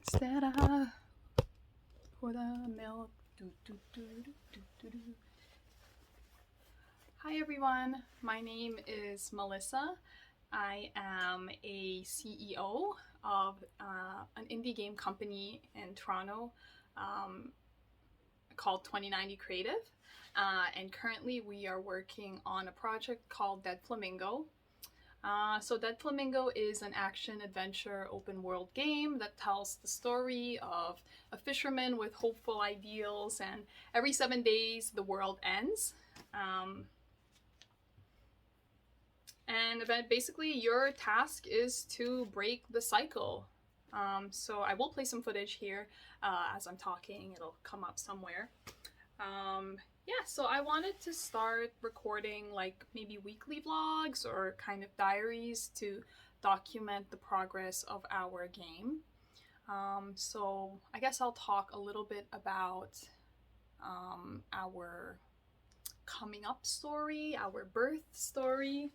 Stella, pour the milk. Hi everyone, my name is Melissa. I am a CEO of an indie game company in Toronto called 2090 Creative. And currently we are working on a project called Dead Flamingo. So Dead Flamingo is an action-adventure open-world game that tells the story of a fisherman with hopeful ideals, and every 7 days the world ends. And basically your task is to break the cycle. So I will play some footage here as I'm talking. It'll come up somewhere. Yeah, so I wanted to start recording like maybe weekly vlogs or kind of diaries to document the progress of our game. So I guess I'll talk a little bit about our coming up story, our birth story.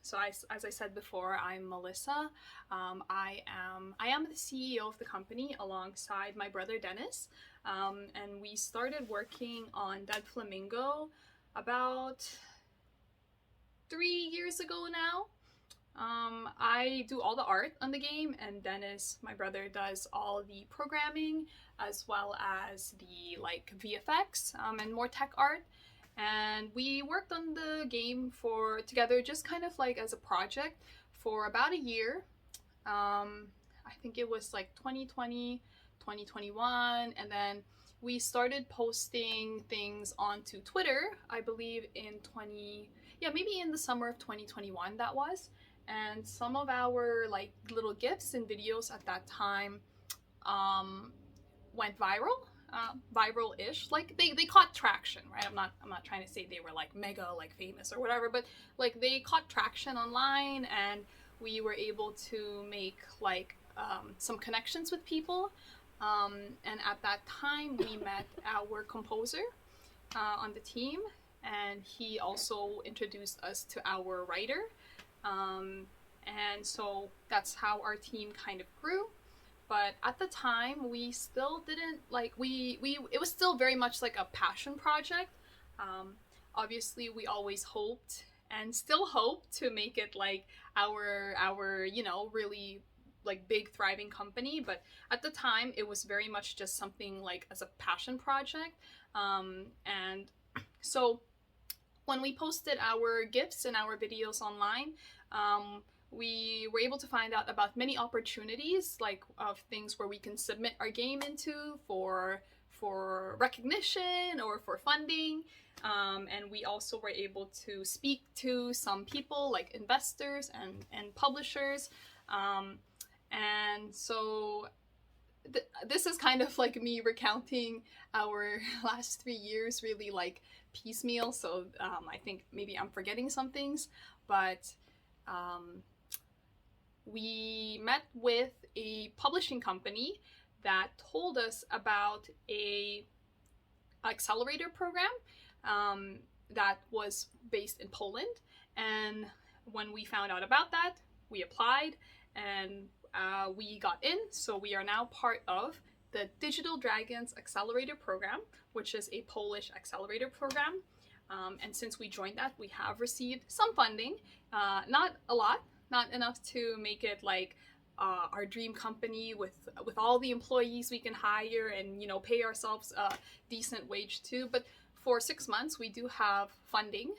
So as I said before, I'm Melissa. I am the CEO of the company alongside my brother Dennis. And we started working on Dead Flamingo about 3 years ago now. I do all the art on the game, and Dennis, my brother, does all the programming as well as the like VFX and more tech art. And we worked on the game together just kind of like as a project for about a year. I think it was like 2020, 2021, and then we started posting things onto Twitter, I believe maybe in the summer of 2021 that was. And some of our like little GIFs and videos at that time went viral. Viral-ish, like they caught traction, right? I'm not trying to say they were like mega like famous or whatever, but like they caught traction online, and we were able to make like some connections with people. And at that time we met our composer on the team, and he also introduced us to our writer. And so that's how our team kind of grew. But at the time we still didn't like it was still very much like a passion project. Obviously we always hoped and still hope to make it like our really like big thriving company, but at the time it was very much just something like as a passion project. And so when we posted our GIFs and our videos online, we were able to find out about many opportunities, like of things where we can submit our game into for recognition or for funding. And we also were able to speak to some people like investors and publishers. And so this is kind of like me recounting our last 3 years really like piecemeal. So I think maybe I'm forgetting some things, but we met with a publishing company that told us about a Accelerator program that was based in Poland. And when we found out about that, we applied, and we got in. So we are now part of the Digital Dragons Accelerator program, which is a Polish accelerator program. And since we joined that, we have received some funding, not a lot, not enough to make it like our dream company with all the employees we can hire and pay ourselves a decent wage too. But for 6 months we do have funding,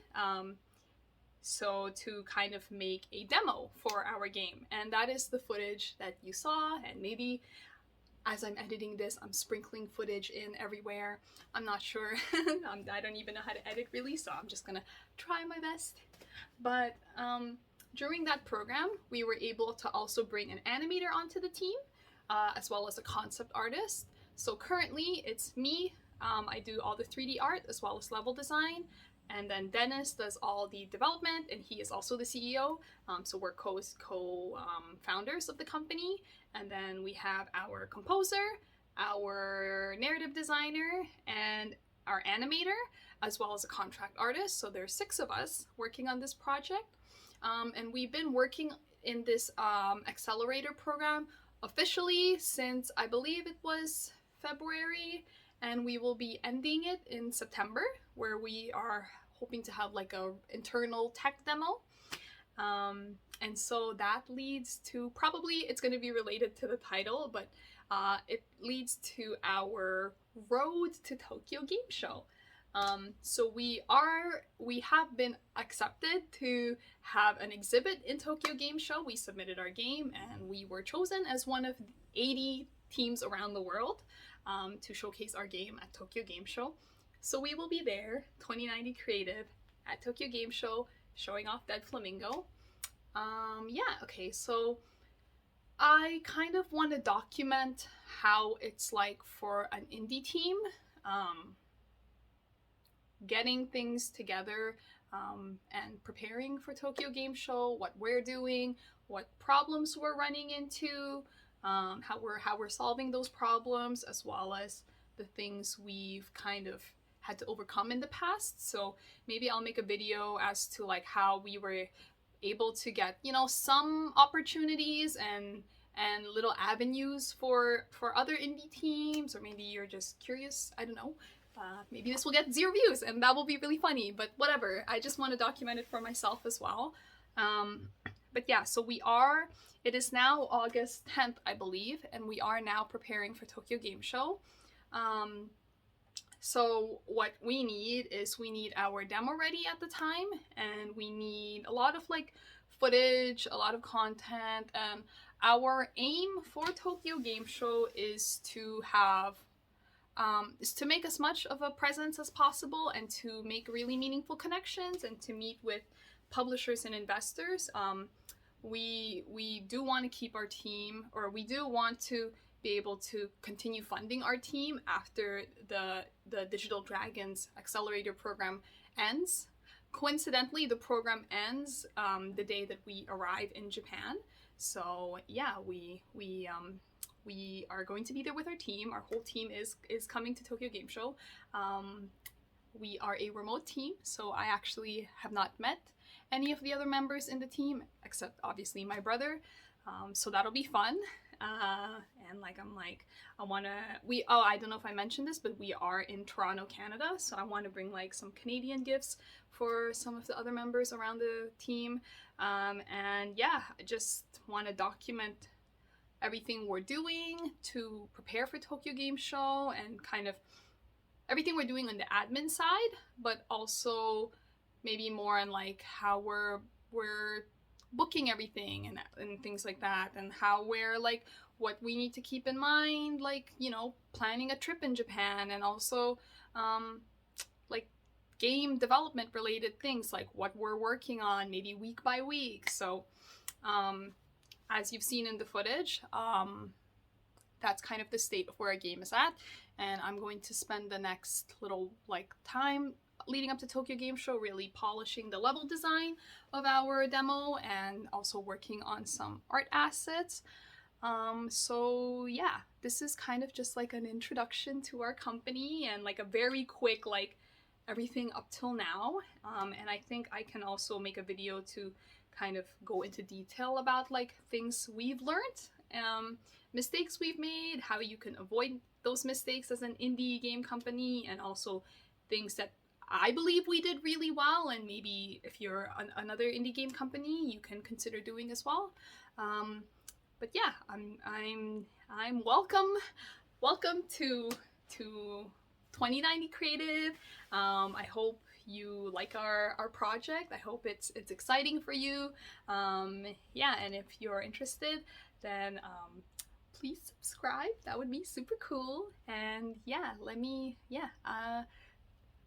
so to kind of make a demo for our game, and that is the footage that you saw. And maybe as I'm editing this, I'm sprinkling footage in everywhere. I'm not sure. I don't even know how to edit really, so I'm just gonna try my best. But during that program, we were able to also bring an animator onto the team, as well as a concept artist. So currently it's me. I do all the 3D art as well as level design. And then Dennis does all the development, and he is also the CEO. So we're co-founders of the company. And then we have our composer, our narrative designer, and our animator, as well as a contract artist. So there's 6 of us working on this project. And we've been working in this accelerator program officially since I believe it was February, and we will be ending it in September, where we are hoping to have like a internal tech demo. And so that leads to, probably it's going to be related to the title, but it leads to our road to Tokyo Game Show. So we have been accepted to have an exhibit in Tokyo Game Show. We submitted our game and we were chosen as one of 80 teams around the world to showcase our game at Tokyo Game Show. So we will be there, 2090 Creative, at Tokyo Game Show, showing off Dead Flamingo. Yeah, okay, so I kind of want to document how it's like for an indie team, getting things together and preparing for Tokyo Game Show, what we're doing, what problems we're running into, how we're solving those problems, as well as the things we've kind of had to overcome in the past. So maybe I'll make a video as to like how we were able to get, you know, some opportunities and little avenues for other indie teams, or maybe you're just curious, I don't know. Maybe this will get 0 views and that will be really funny, but whatever. I just want to document it for myself as well. But yeah, so it is now August 10th, I believe, and we are now preparing for Tokyo Game Show. So what we need is we need our demo ready at the time, and we need a lot of like footage, a lot of content, and our aim for Tokyo Game Show is to have is to make as much of a presence as possible and to make really meaningful connections and to meet with publishers and investors. We do want to keep our team, or we do want to be able to continue funding our team after the Digital Dragons Accelerator program ends. Coincidentally, the program ends the day that we arrive in Japan. So yeah, we are going to be there with our team. Our whole team is coming to Tokyo Game Show. We are a remote team, so I actually have not met any of the other members in the team, except obviously my brother. So that'll be fun. And like I don't know if I mentioned this, but we are in Toronto, Canada, so I want to bring like some Canadian gifts for some of the other members around the team. And yeah, I just want to document everything we're doing to prepare for Tokyo Game Show, and kind of everything we're doing on the admin side, but also maybe more on like how we're booking everything and things like that, and how we're like what we need to keep in mind, like, you know, planning a trip in Japan, and also like game development related things, like what we're working on maybe week by week. So as you've seen in the footage, that's kind of the state of where our game is at, and I'm going to spend the next little like time leading up to Tokyo Game Show really polishing the level design of our demo and also working on some art assets. So yeah, this is kind of just like an introduction to our company and like a very quick like everything up till now. And I think I can also make a video to kind of go into detail about like things we've learned, mistakes we've made, how you can avoid those mistakes as an indie game company, and also things that I believe we did really well, and maybe if you're another indie game company, you can consider doing as well. But yeah, I'm welcome to 2090 Creative. I hope you like our project. I hope it's exciting for you. Yeah, and if you're interested, then please subscribe. That would be super cool. And yeah,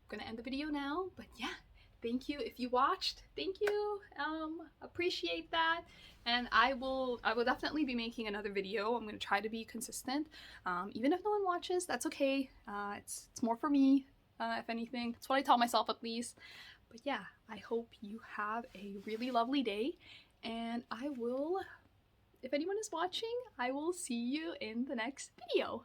gonna end the video now, but yeah, thank you if you watched. Thank you. Appreciate that. And I will definitely be making another video. I'm gonna try to be consistent. Even if no one watches, that's okay. It's more for me, if anything. That's what I tell myself at least. But yeah, I hope you have a really lovely day, and I will, if anyone is watching, I will see you in the next video.